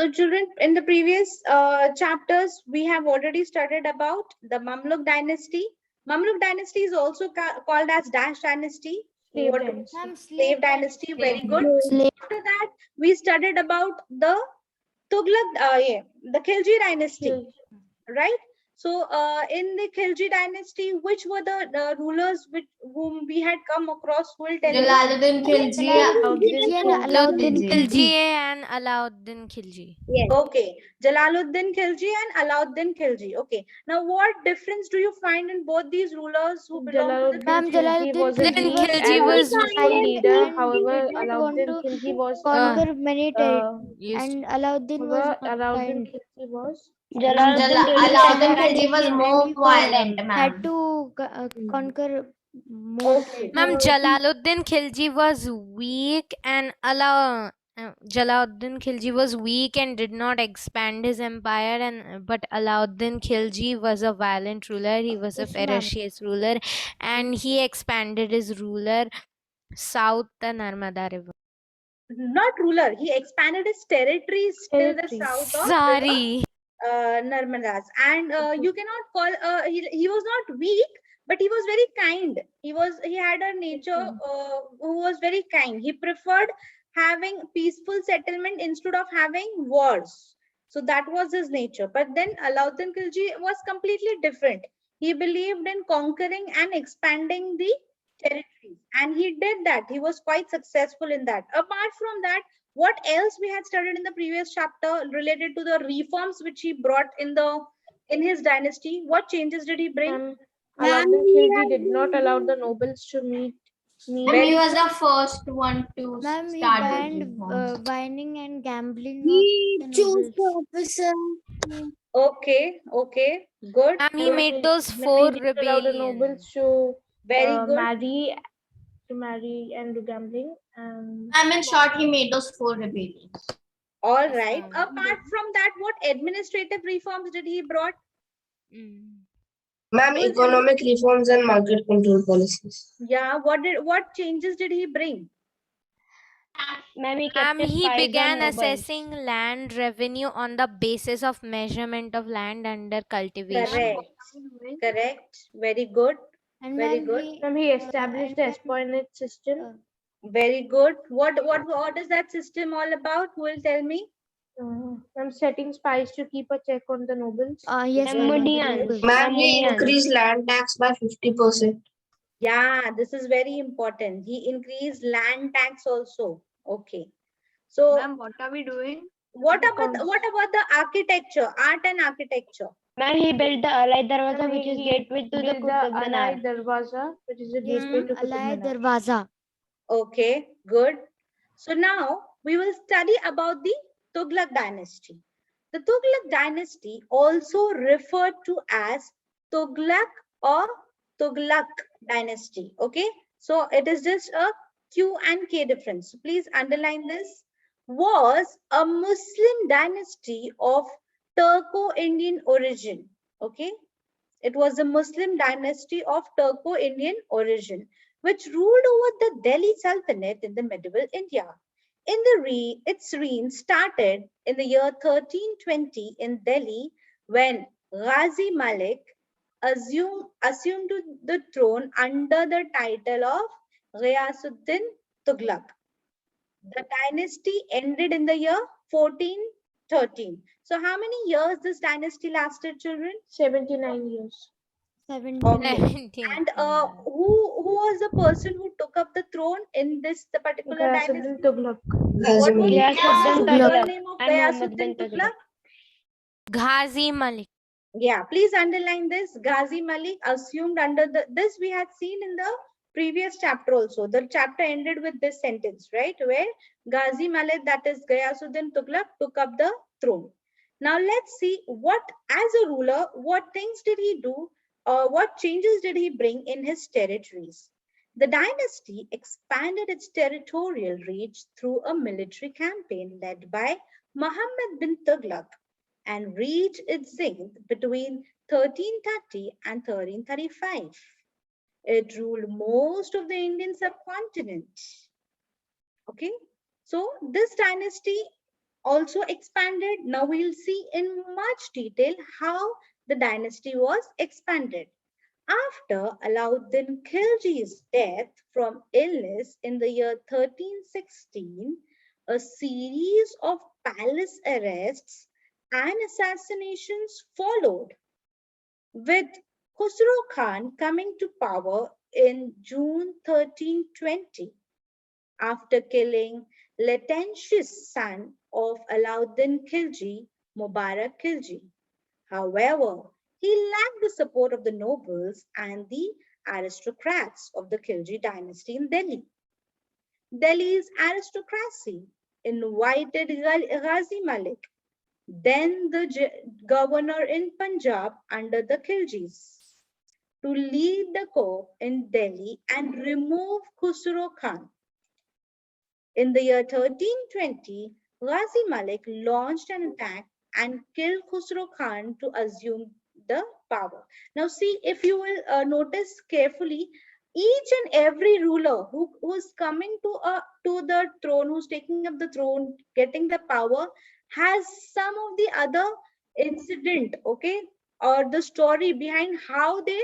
So children, in the previous chapters, we have already studied about the Mamluk dynasty. Mamluk dynasty is also called as Dash dynasty. Slave dynasty, very good. Slave. After that, we studied about the Tuglaq, the Khilji dynasty, right? So in the Khilji dynasty, which were the rulers whom we had come across? Who will tell me? Jalaluddin Khilji. Alauddin Khilji and Alauddin Khilji. Yes. Okay, Jalaluddin Khilji and Alauddin Khilji. Okay, now what difference do you find in both these rulers who belong to the Ma'am, Khilji? Jalaluddin Khilji was leader. However, did not want Alauddin to Khilji was conquer many territories, used and Alauddin was Alauddin kind. Khilji was Alauddin Khilji was more violent, Had ma'am. to conquer more. Okay. Ma'am, Jalaluddin Khilji was weak and Jalaluddin Khilji was weak and did not expand his empire, but Alauddin Khilji was a violent ruler. He was a Yes, ma'am. ferocious ruler, and he expanded his ruler south the Narmada River. Not ruler, he expanded his territories till the south of Sorry. Narmadas. And you cannot call, he was not weak, but he was very kind. He had a nature who was very kind. He preferred having peaceful settlement instead of having wars. So that was his nature. But then Alauddin Khilji was completely different. He believed in conquering and expanding the territories, and he did that. He was quite successful in that. Apart from that, what else we had studied in the previous chapter related to the reforms which he brought in his dynasty? What changes did he bring? Alauddin Khilji did not allow the nobles to meet. And he was the first one to Ma'am, he start the banned reforms. whining and gambling. He of the chose the nobles. officer. Okay, good. Ma'am, he made those He four didn't allow the nobles rebellions. to Very good. marry and do gambling. And In short, he made those 4 rebellions. All Yes, right. ma'am. Apart from that, what administrative reforms did he brought? Ma'am, economic reforms and market control policies. Yeah. What changes did he bring? Ma'am, he began assessing land revenue on the basis of measurement of land under cultivation. Correct. Very good. And Very ma'am, good. he established the espionage system. Very good. What is that system all about? Who will tell me? I'm setting spies to keep a check on the nobles. yes, ma'am. Ma'am, he increased land tax by 50%. Yeah, this is very important. He increased land tax also. Okay. So What are we doing? what about the architecture, art and architecture? Ma'am, he built the Alai Darwaza, which is gateway to the Qutub Alai Minar. Darwaza, which is a Yes, gateway ma'am, to Qutub Alai Minar. Darwaza. Okay, good. So now we will study about the Tuglaq dynasty. The Tuglaq dynasty, also referred to as Tuglaq or Tuglaq dynasty. Okay, so it is just a Q and K difference. So please underline this. Was a Muslim dynasty of Turco-Indian origin. Okay, it was a Muslim dynasty of Turco-Indian origin, which ruled over the Delhi Sultanate in the medieval India. Its reign started in the year 1320 in Delhi when Ghazi Malik assumed the throne under the title of Ghiyasuddin Tuglaq. The dynasty ended in the year 1413. So how many years this dynasty lasted, children? 79 years. 17. And who was the person who took up the throne in the particular dynasty? Tuglaq. What was the Tuglaq. name of Ghiyasuddin Tuglaq? Ghazi Malik. Yeah, please underline this. Ghazi Malik assumed under this we had seen in the previous chapter also. The chapter ended with this sentence, right? Where Ghazi Malik, that is Ghiyasuddin Tuglaq, took up the throne. Now let's see as a ruler, what things did he do? What changes did he bring in his territories? The dynasty expanded its territorial reach through a military campaign led by Muhammad bin Tuglaq and reached its zenith between 1330 and 1335. It ruled most of the Indian subcontinent. Okay, so this dynasty also expanded. Now we'll see in much detail how the dynasty was expanded. After Alauddin Khilji's death from illness in the year 1316, a series of palace arrests and assassinations followed, with Khusro Khan coming to power in June 1320 after killing Latentious son of Alauddin Khilji, Mubarak Khilji. However, he lacked the support of the nobles and the aristocrats of the Khilji dynasty in Delhi. Delhi's aristocracy invited Ghazi Malik, then the governor in Punjab under the Khiljis, to lead the coup in Delhi and remove Khusro Khan. In the year 1320, Ghazi Malik launched an attack and killed Khusro Khan to assume the power. Now see, if you will notice carefully, each and every ruler who is coming to the throne, who's taking up the throne, getting the power, has some of the other incident, okay, or the story behind how they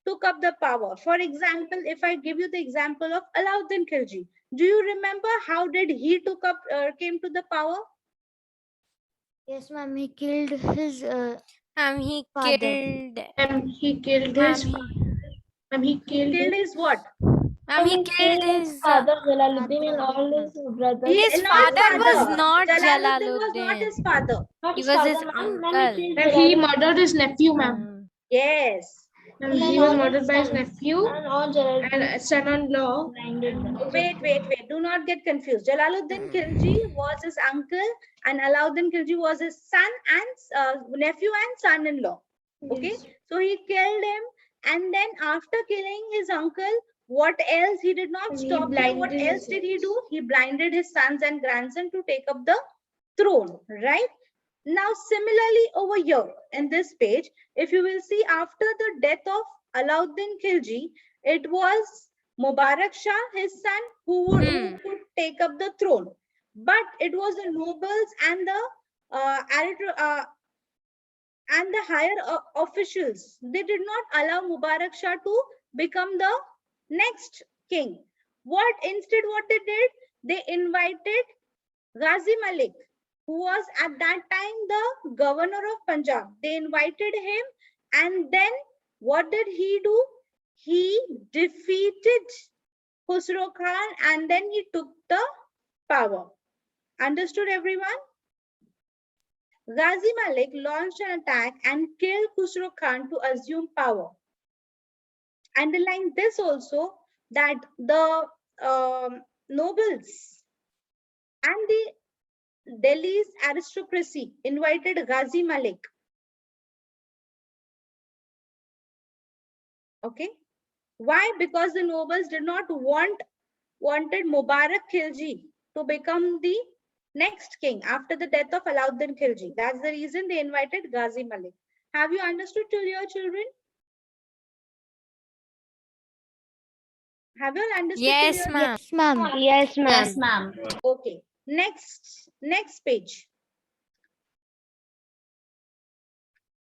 took up the power. For example, if I give you the example of Alauddin Khilji, do you remember how did he came to the power? Yes, ma'am. He killed his He father. killed. He killed his. He Killed his what? He killed his. father Jalaluddin and all his brothers. His Not his father was not Jalaluddin was not his father. He was his uncle. And he murdered his nephew, ma'am. Yes. And he was murdered by his nephew and son-in-law. Wait. Do not get confused. Jalaluddin Khilji was his uncle and Alauddin Khilji was his son and nephew and son-in-law. Okay. So he killed him, and then after killing his uncle, what else? He did not stop there. What else did he do? He blinded his sons and grandson to take up the throne, right? Now, similarly over here in this page, if you will see, after the death of Alauddin Khilji, it was Mubarak Shah, his son, who could take up the throne. But it was the nobles and the higher officials. They did not allow Mubarak Shah to become the next king. Instead what they did? They invited Ghazi Malik, who was at that time the governor of Punjab. They invited him, and then what did he do? He defeated Khusro Khan and then he took the power. Understood, everyone? Ghazi Malik launched an attack and killed Khusro Khan to assume power. Underline this also, that the nobles and the Delhi's aristocracy invited Ghazi Malik. Okay. Why? Because the nobles did not wanted Mubarak Khilji to become the next king after the death of Alauddin Khilji. That's the reason they invited Ghazi Malik. Have you understood till here, children? Have you all understood? Yes, till here? ma'am. Yes, ma'am. Yes, ma'am. Okay. Next page.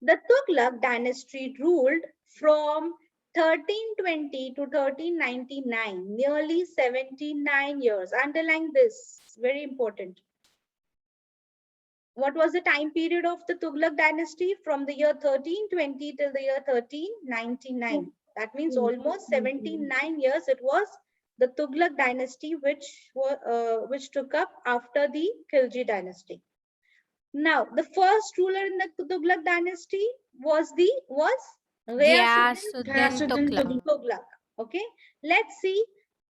The Tuglaq dynasty ruled from 1320 to 1399, nearly 79 years. Underline this, very important. What was the time period of the Tuglaq dynasty? From the year 1320 till the year 1399. That means almost 79 years it was the Tuglaq dynasty which took up after the Khilji dynasty. Now, the first ruler in the Tuglaq dynasty was Ghiyasuddin Tuglaq. Okay, let's see.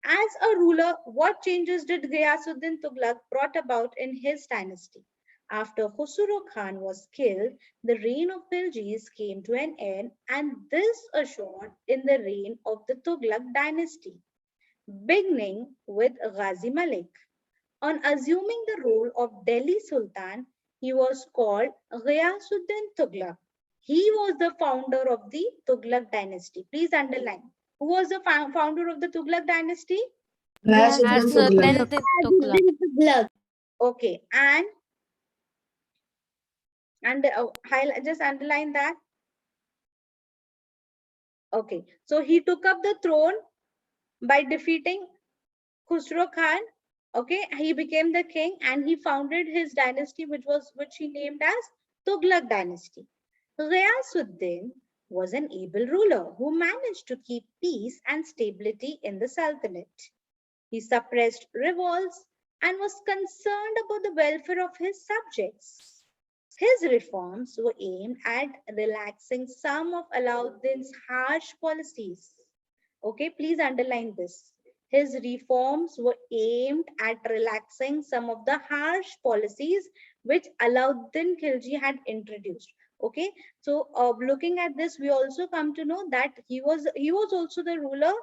As a ruler, what changes did Ghiyasuddin Tuglaq brought about in his dynasty? After Khusro Khan was killed, the reign of Khiljis came to an end, and this ushered in the reign of the Tuglaq dynasty, beginning with Ghazi Malik. On assuming the role of Delhi Sultan, he was called Ghiyasuddin Tuglaq. He was the founder of the Tuglaq dynasty. Please underline. Who was the founder of the Tuglaq dynasty? Ghiyasuddin Tuglaq. Okay. And And just underline that. Okay, so he took up the throne by defeating Khusro Khan. Okay, he became the king and he founded his dynasty, which he named as Tughlaq dynasty. Ghiyasuddin was an able ruler who managed to keep peace and stability in the Sultanate. He suppressed revolts and was concerned about the welfare of his subjects. His reforms were aimed at relaxing some of Alauddin's harsh policies. Okay, please underline this. His reforms were aimed at relaxing some of the harsh policies which Alauddin Khilji had introduced. Okay, so looking at this, we also come to know that he was also the ruler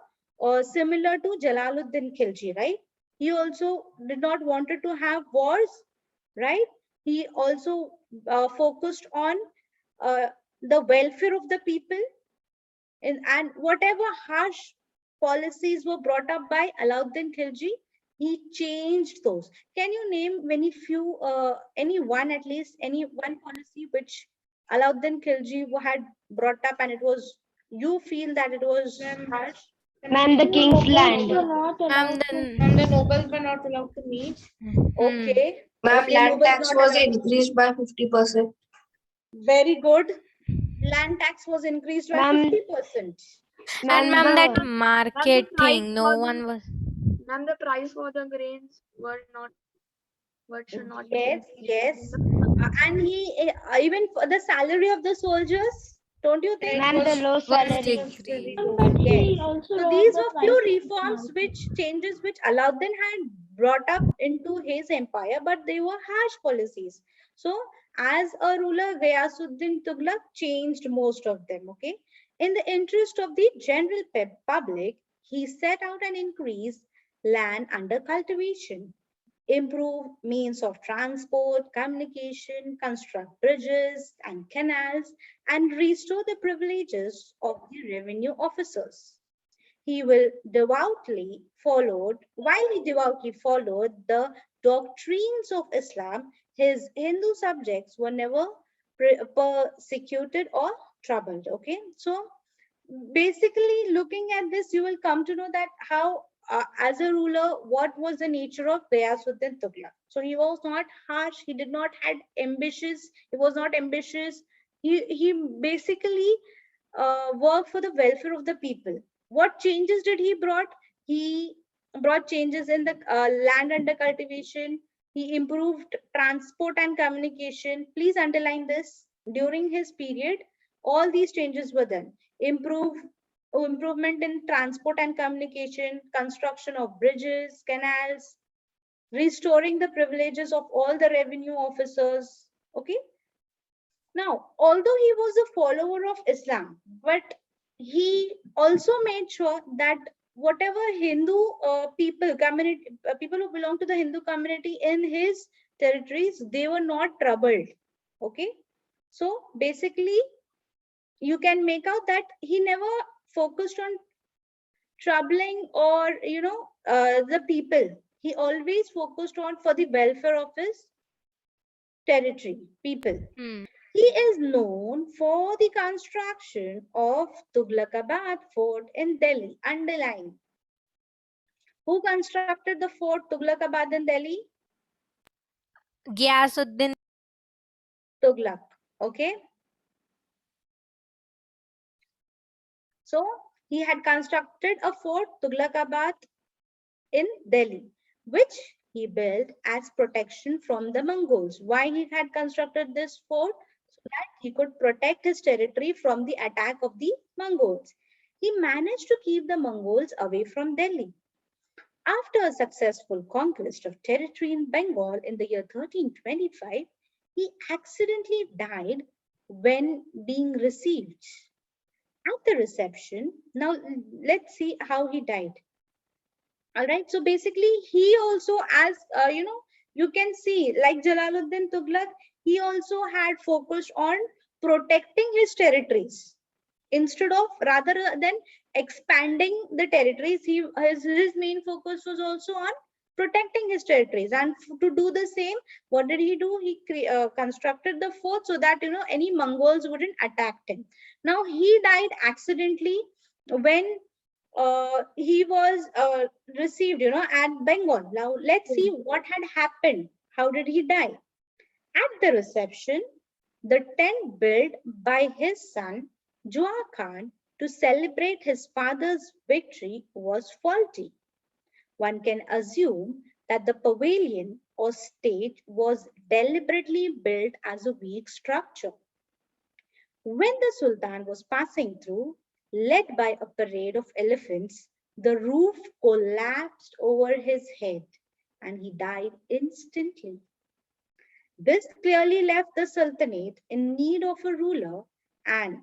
similar to Jalaluddin Khilji, right? He also did not wanted to have wars, right? He also focused on the welfare of the people, and whatever harsh policies were brought up by Alauddin Khilji, he changed those. Can you name any one, at least any one policy which Alauddin Khilji had brought up and it was, you feel that it was harsh? Ma'am, the king's land. Ma'am, And the nobles were not allowed to meet. Okay. Ma'am, Okay, land nobles tax not was allowed. increased by 50%. Very good. Land tax was increased by Ma'am, 50%. and ma'am, that the market thing, no one was. Ma'am, the price for the grains were not, what should not be Yes, increased. yes. And he even for the salary of the soldiers, don't you think? ma'am, the low Was salary. decreased. Yes. So these were few reforms which changes which Alauddin had brought up into his empire, but they were harsh policies. So as a ruler, Ghiyasuddin Tughlaq changed most of them. Okay. In the interest of the general public, he set out and increased land under cultivation, improve means of transport, communication, construct bridges and canals, and restore the privileges of the revenue officers. While he devoutly followed the doctrines of Islam, his Hindu subjects were never persecuted or troubled. Okay, so basically looking at this, you will come to know that how as a ruler, what was the nature of Ghiyasuddin Tughlaq. So he was not harsh, he did not had ambitious, he was not ambitious. He basically worked for the welfare of the people. What changes did he brought? He brought changes in the land under cultivation. He improved transport and communication. Please underline this. During his period, all these changes were done. Improvement in transport and communication, construction of bridges, canals, restoring the privileges of all the revenue officers. Okay. Now, although he was a follower of Islam, but he also made sure that whatever Hindu people who belong to the Hindu community in his territories, they were not troubled. Okay. So basically, you can make out that he never focused on troubling or the people. He always focused on for the welfare of his territory people. Hmm. He is known for the construction of Tughlaqabad Fort in Delhi. Underline. Who constructed the fort Tughlaqabad in Delhi? Ghiyasuddin. Tughlaq. Okay. So he had constructed a fort Tughlaqabad in Delhi, which he built as protection from the Mongols. Why he had constructed this fort? So that he could protect his territory from the attack of the Mongols. He managed to keep the Mongols away from Delhi. After a successful conquest of territory in Bengal in the year 1325, he accidentally died when being received. At the reception, now let's see how he died. All right, so basically he also, as you can see, like Jalaluddin Tughlaq, he also had focused on protecting his territories instead of, rather than expanding the territories. His main focus was also on protecting his territories. And to do the same, what did he do? He constructed the fort so that, you know, any Mongols wouldn't attack him. Now, he died accidentally when he was received, you know, at Bengal. Now, let's see what had happened. How did he die? At the reception, the tent built by his son, Jua Khan, to celebrate his father's victory was faulty. One can assume that the pavilion or stage was deliberately built as a weak structure. When the Sultan was passing through, led by a parade of elephants, the roof collapsed over his head and he died instantly. This clearly left the Sultanate in need of a ruler, and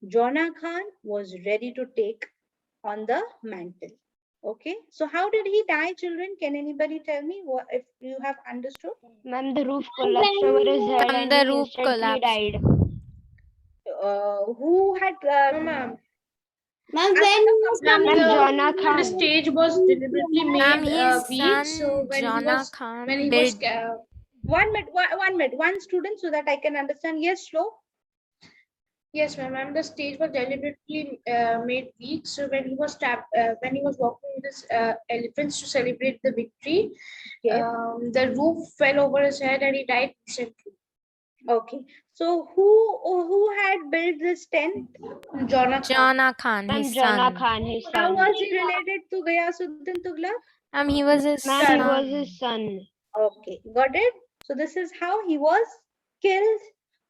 Jona Khan was ready to take on the mantle. Okay, so how did he die, children? Can anybody tell me what, if you have understood? Ma'am, the roof collapsed over his head and The he roof instantly collapsed. died. Who had Ma'am, Ma'am, Ma'am, Jona the Khan. stage was deliberately Ma'am, made his weak. son So Jona Khan when he built. was 1 minute, 1 minute, one student so that I can understand. Yes, Shlo. yes, ma'am. The stage was deliberately made weak. So when he was when he was walking with his elephants to celebrate the victory, Yes. the roof fell over his head and he died instantly. Okay. So who had built this tent? Jona Khan. Jona Khan, Ma'am, his Jona son. Khan, his How son. was he related to Ghayasuddin Tughlaq? He was his Ma'am, son. he was his son. Okay, got it. So this is how he was killed,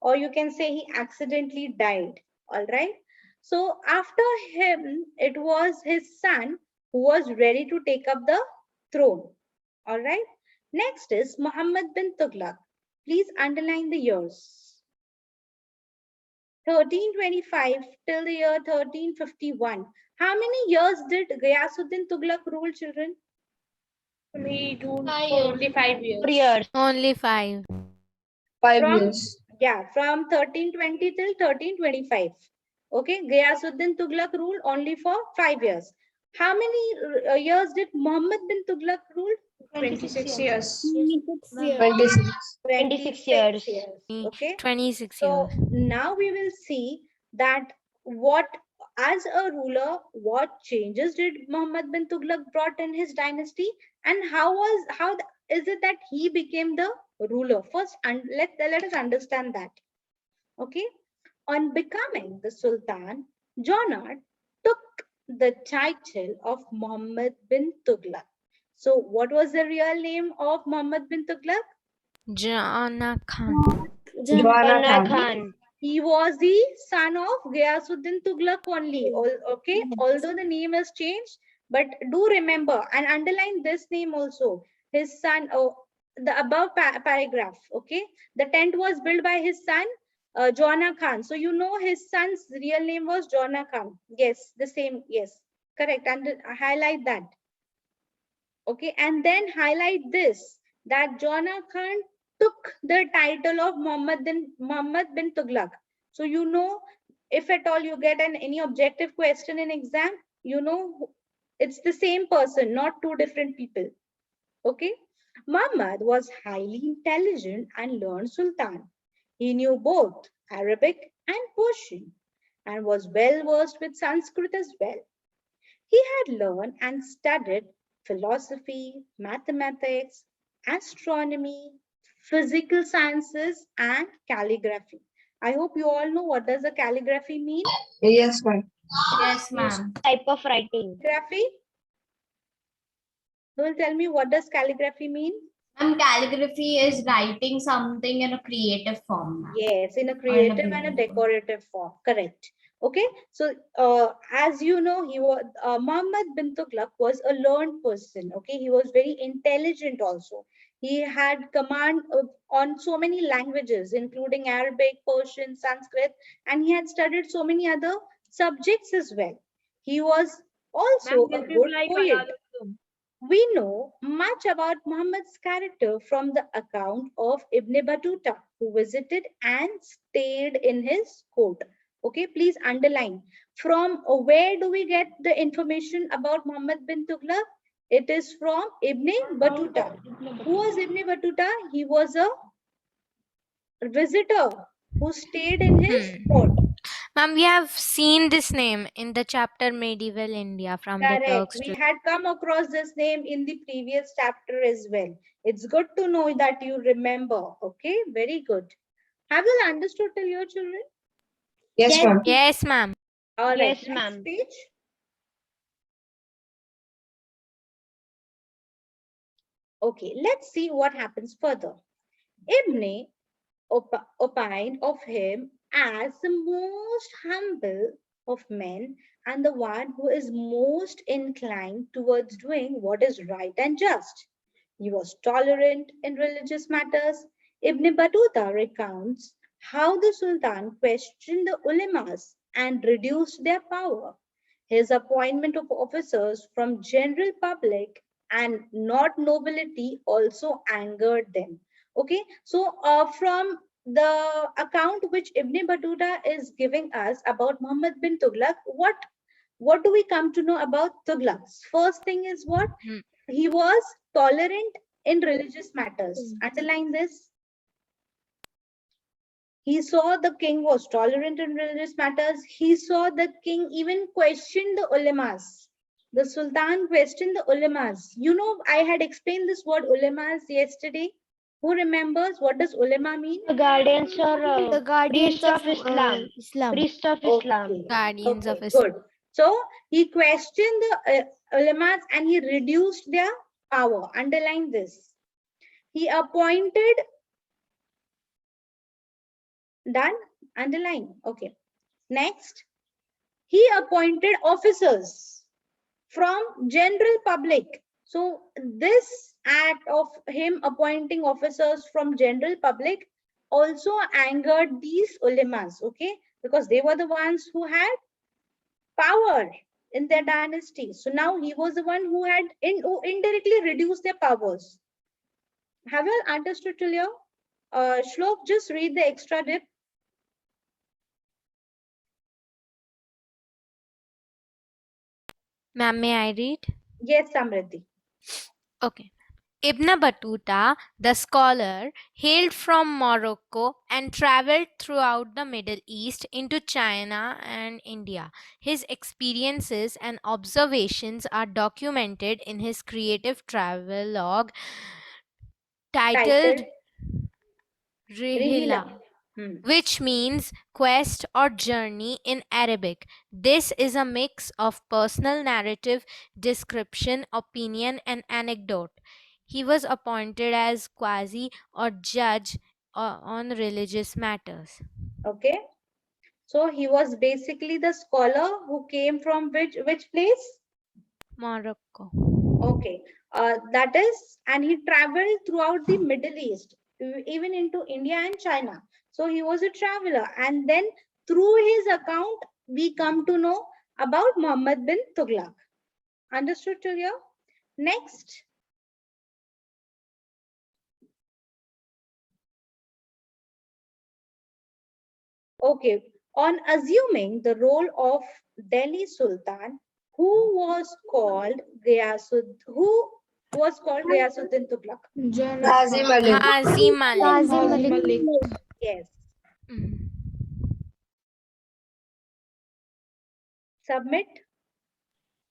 or you can say he accidentally died. All right. So after him, it was his son who was ready to take up the throne. All right. Next is Muhammad bin Tughlaq. Please underline the years. 1325 till the year 1351. How many years did Ghayasuddin Tughlaq rule, children? He ruled for only 5 years. 4 years. Only 5. 5 From, years. yeah, from 1320 till 1325. Okay, Ghayasuddin Tughlaq ruled only for 5 years. How many years did Muhammad bin Tughlaq rule? 26 years. 26. 26 years. Okay. 26 So years. now we will see that what, as a ruler, what changes did Muhammad bin Tughlaq brought in his dynasty, and how is it that he became the ruler? First, and let us understand that. Okay. On becoming the Sultan, Jonat took the title of Muhammad bin Tughlaq. So what was the real name of Muhammad bin Tughlaq? Jona Khan. Jona Jona Khan. Khan. He was the son of Ghayasuddin Tughlaq only. Okay, although the name has changed, but do remember and underline this name also. His son, the above paragraph. Okay, the tent was built by his son, Jona Khan. So you know his son's real name was Jona Khan. Yes, the same. Yes, correct. And highlight that. Okay, and then highlight this, that Jona Khan took the title of Muhammad bin Tughlaq. So you know, if at all you get any objective question in exam, you know it's the same person, not two different people. Okay, Muhammad was highly intelligent and learned Sultan. He knew both Arabic and Persian and was well versed with Sanskrit as well. He had learned and studied philosophy, mathematics, astronomy, physical sciences, and calligraphy. I hope you all know what does a calligraphy mean. Yes, ma'am. Yes, ma'am. Type of writing. Calligraphy? Who will tell me what does calligraphy mean? Calligraphy is writing something in a creative form, ma'am. Yes, in a Or in a creative and a beautiful. decorative form. Correct. Okay. So, as you know, he was Muhammad bin Tughlaq was a learned person. Okay, he was very intelligent also. He had command on so many languages, including Arabic, Persian, Sanskrit, and he had studied so many other subjects as well. He was also a good poet. We know much about Muhammad's character from the account of Ibn Battuta, who visited and stayed in his court. Okay, please underline. From where do we get the information about Muhammad bin Tughlaq? It is from Ibn Battuta. Who was Ibn Battuta? He was a visitor who stayed in his port. Ma'am, we have seen this name in the chapter Medieval India from the Correct. Turks We to had come across this name in the previous chapter as well. It's good to know that you remember. Okay, very good. Have you understood till your children? Yes, ma'am. Yes, ma'am. All right. Yes, Next ma'am. page. Okay, let's see what happens further. Ibn opined of him as the most humble of men and the one who is most inclined towards doing what is right and just. He was tolerant in religious matters. Ibn Battuta recounts how the Sultan questioned the ulemas and reduced their power. His appointment of officers from general public and not nobility also angered them. Okay, so from the account which Ibn Battuta is giving us about Muhammad bin Tughlaq, what do we come to know about Tughlaq? First thing is what? He was tolerant in religious matters. Underline this. He saw the king was tolerant in religious matters. He saw the king even questioned the ulemas. The Sultan questioned the ulemas. You know, I had explained this word ulemas yesterday. Who remembers what does ulema mean? The guardians or The guardians priests of Islam. Islam. Priests of Islam. Okay, Guardians of okay, Islam. good. So he questioned the ulemas and he reduced their power. Underline this. He appointed, done, underline. Okay. Next, he appointed officers from general public. So this act of him appointing officers from general public also angered these ulemas, okay? Because they were the ones who had power in their dynasty. So now he was the one who had who indirectly reduced their powers. Have you all understood till here? Shlok, just read the extra dip. Ma'am, may I read? Yes, Samriddhi. Okay. Ibn Battuta, the scholar, hailed from Morocco and traveled throughout the Middle East into China and India. His experiences and observations are documented in his creative travelogue titled Rihila. Rihla, which means quest or journey in Arabic. This is a mix of personal narrative, description, opinion, and anecdote. He was appointed as quasi or judge on religious matters. Okay. So he was basically the scholar who came from which place? Morocco. Okay. That is, and he traveled throughout the Middle East, even into India and China. So he was a traveler. And then through his account, we come to know about Muhammad bin Tughlaq. Understood till here? Next. Okay. On assuming the role of Delhi Sultan, who was called Ghiyasuddin Tughlaq? Ghazi Malik. Hazi Malik. Yes. Mm. Submit.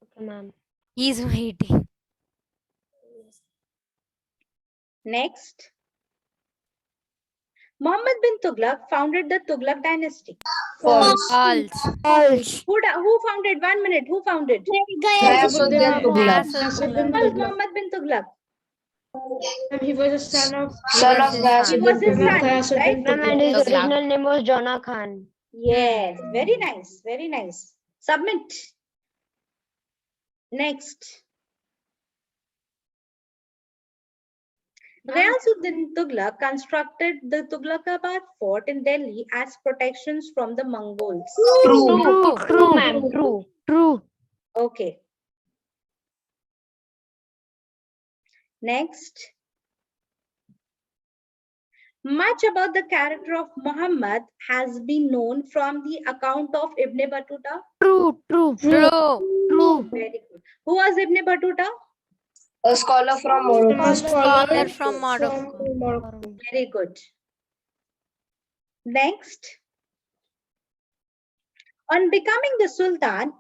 Okay, ma'am. He's waiting. Next. Muhammad bin Tughlaq founded the Tughlaq dynasty. False. False. Who founded? 1 minute. Who founded? Ghiyasuddin Tuglaq. Who was Muhammad bin Tughlaq? He was a son of Son of He Ghiyasuddin was his son, Tuglaq. right? Ma'am, and his Tuglaq. original name was Jona Khan. Yes. Very nice. Very nice. Submit. Next. Ghiyasuddin Tughlaq constructed the Tughlaqabad fort in Delhi as protections from the Mongols. True, ma'am. True. Okay. Next. Much about the character of Muhammad has been known from the account of Ibn Battuta. True. Very good. Who was Ibn Battuta? A scholar from Morocco. Scholar from Morocco. Very good. Next. On becoming the Sultan,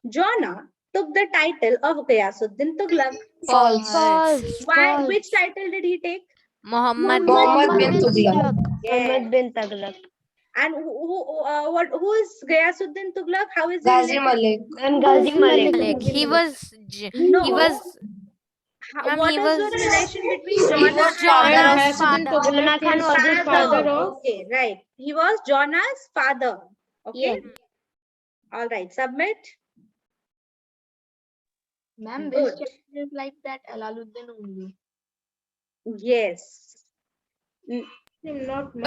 Jonna took the title of Ghiyasuddin Tughlaq. False. Why? Which title did he take? Muhammad Muhammad bin Tuglaq. Yes. bin Tuglaq. And who is Ghiyasuddin Tughlaq? How is he Ghazi related? Malik. And Ghazi Malik. Malik. He was No. he was ma'am, What he was the was relation between He Jonna was and father of Ghiyasuddin Jonna Tughlaq Khan is was his father father. of Okay, right. He was Jonna's father. Okay. Yes. All right. Submit. Ma'am, Good. this chapter is like that Alaluddin only. Yes. Not but